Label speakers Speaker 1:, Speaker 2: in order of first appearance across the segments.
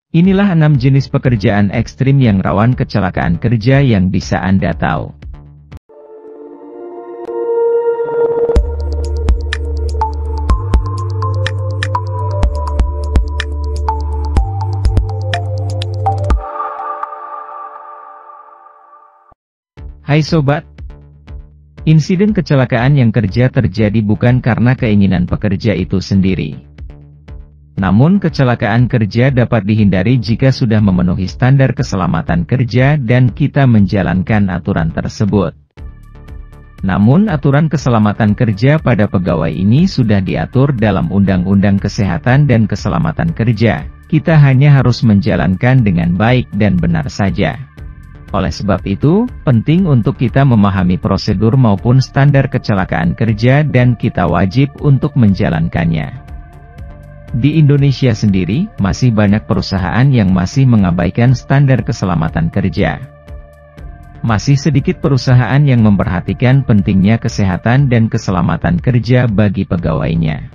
Speaker 1: Inilah 6 jenis pekerjaan ekstrim yang rawan kecelakaan kerja yang bisa Anda tahu. Hai Sobat! Insiden kecelakaan yang kerja terjadi bukan karena keinginan pekerja itu sendiri. Namun kecelakaan kerja dapat dihindari jika sudah memenuhi standar keselamatan kerja dan kita menjalankan aturan tersebut. Namun aturan keselamatan kerja pada pegawai ini sudah diatur dalam Undang-Undang Kesehatan dan Keselamatan Kerja. Kita hanya harus menjalankan dengan baik dan benar saja. Oleh sebab itu, penting untuk kita memahami prosedur maupun standar kecelakaan kerja dan kita wajib untuk menjalankannya. Di Indonesia sendiri, masih banyak perusahaan yang masih mengabaikan standar keselamatan kerja. Masih sedikit perusahaan yang memperhatikan pentingnya kesehatan dan keselamatan kerja bagi pegawainya.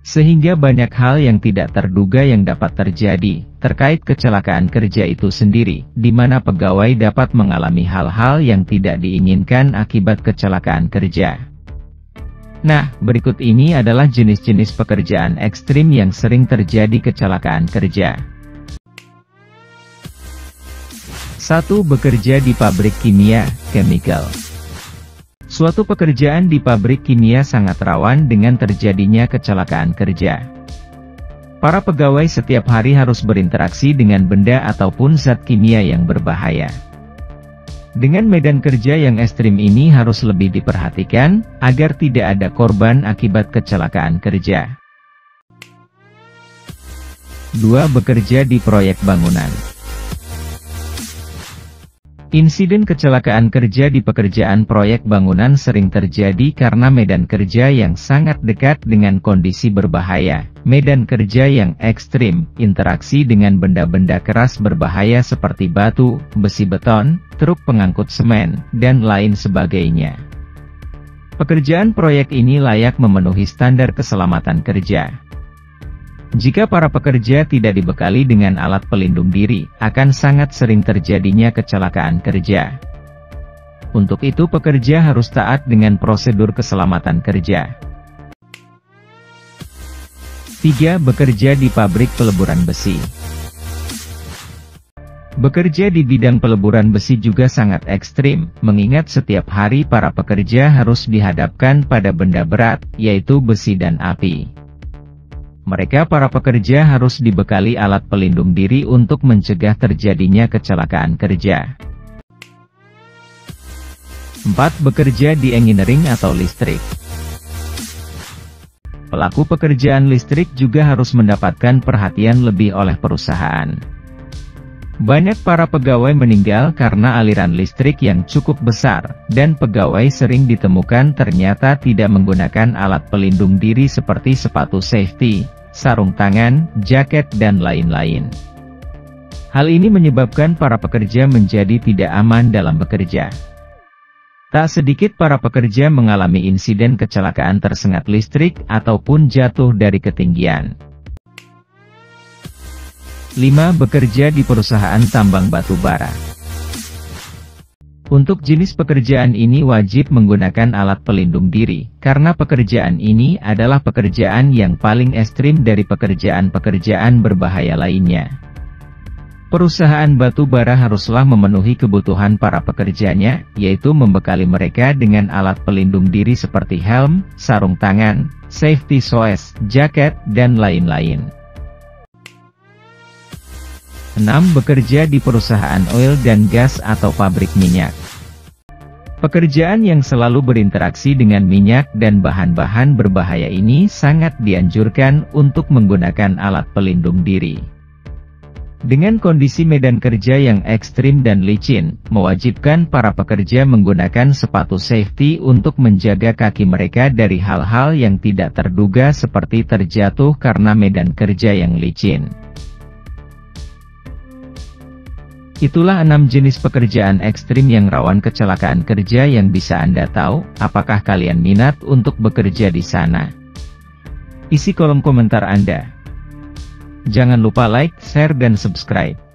Speaker 1: Sehingga banyak hal yang tidak terduga yang dapat terjadi, terkait kecelakaan kerja itu sendiri, di mana pegawai dapat mengalami hal-hal yang tidak diinginkan akibat kecelakaan kerja. Nah, berikut ini adalah jenis-jenis pekerjaan ekstrim yang sering terjadi kecelakaan kerja. 1. Bekerja di pabrik kimia, chemical. Suatu pekerjaan di pabrik kimia sangat rawan dengan terjadinya kecelakaan kerja. Para pegawai setiap hari harus berinteraksi dengan benda ataupun zat kimia yang berbahaya. Dengan medan kerja yang ekstrim ini harus lebih diperhatikan, agar tidak ada korban akibat kecelakaan kerja. 2. Bekerja di proyek bangunan. Insiden kecelakaan kerja di pekerjaan proyek bangunan sering terjadi karena medan kerja yang sangat dekat dengan kondisi berbahaya, medan kerja yang ekstrim, interaksi dengan benda-benda keras berbahaya seperti batu, besi beton, truk pengangkut semen, dan lain sebagainya. Pekerjaan proyek ini layak memenuhi standar keselamatan kerja. Jika para pekerja tidak dibekali dengan alat pelindung diri, akan sangat sering terjadinya kecelakaan kerja. Untuk itu pekerja harus taat dengan prosedur keselamatan kerja. 3. Bekerja di pabrik peleburan besi. Bekerja di bidang peleburan besi juga sangat ekstrim, mengingat setiap hari para pekerja harus dihadapkan pada benda berat, yaitu besi dan api. Mereka para pekerja harus dibekali alat pelindung diri untuk mencegah terjadinya kecelakaan kerja. 4. Bekerja di engineering atau listrik. Pelaku pekerjaan listrik juga harus mendapatkan perhatian lebih oleh perusahaan. Banyak para pegawai meninggal karena aliran listrik yang cukup besar, dan pegawai sering ditemukan ternyata tidak menggunakan alat pelindung diri seperti sepatu safety, sarung tangan, jaket, dan lain-lain. Hal ini menyebabkan para pekerja menjadi tidak aman dalam bekerja. Tak sedikit para pekerja mengalami insiden kecelakaan tersengat listrik ataupun jatuh dari ketinggian. 5. Bekerja di perusahaan tambang batu bara. Untuk jenis pekerjaan ini wajib menggunakan alat pelindung diri, karena pekerjaan ini adalah pekerjaan yang paling ekstrim dari pekerjaan-pekerjaan berbahaya lainnya. Perusahaan batu bara haruslah memenuhi kebutuhan para pekerjanya, yaitu membekali mereka dengan alat pelindung diri seperti helm, sarung tangan, safety shoes, jaket, dan lain-lain. 6. Bekerja di perusahaan oil dan gas atau pabrik minyak. Pekerjaan yang selalu berinteraksi dengan minyak dan bahan-bahan berbahaya ini sangat dianjurkan untuk menggunakan alat pelindung diri. Dengan kondisi medan kerja yang ekstrim dan licin, mewajibkan para pekerja menggunakan sepatu safety untuk menjaga kaki mereka dari hal-hal yang tidak terduga seperti terjatuh karena medan kerja yang licin. Itulah 6 jenis pekerjaan ekstrim yang rawan kecelakaan kerja yang bisa Anda tahu. Apakah kalian minat untuk bekerja di sana? Isi kolom komentar Anda. Jangan lupa like, share dan subscribe.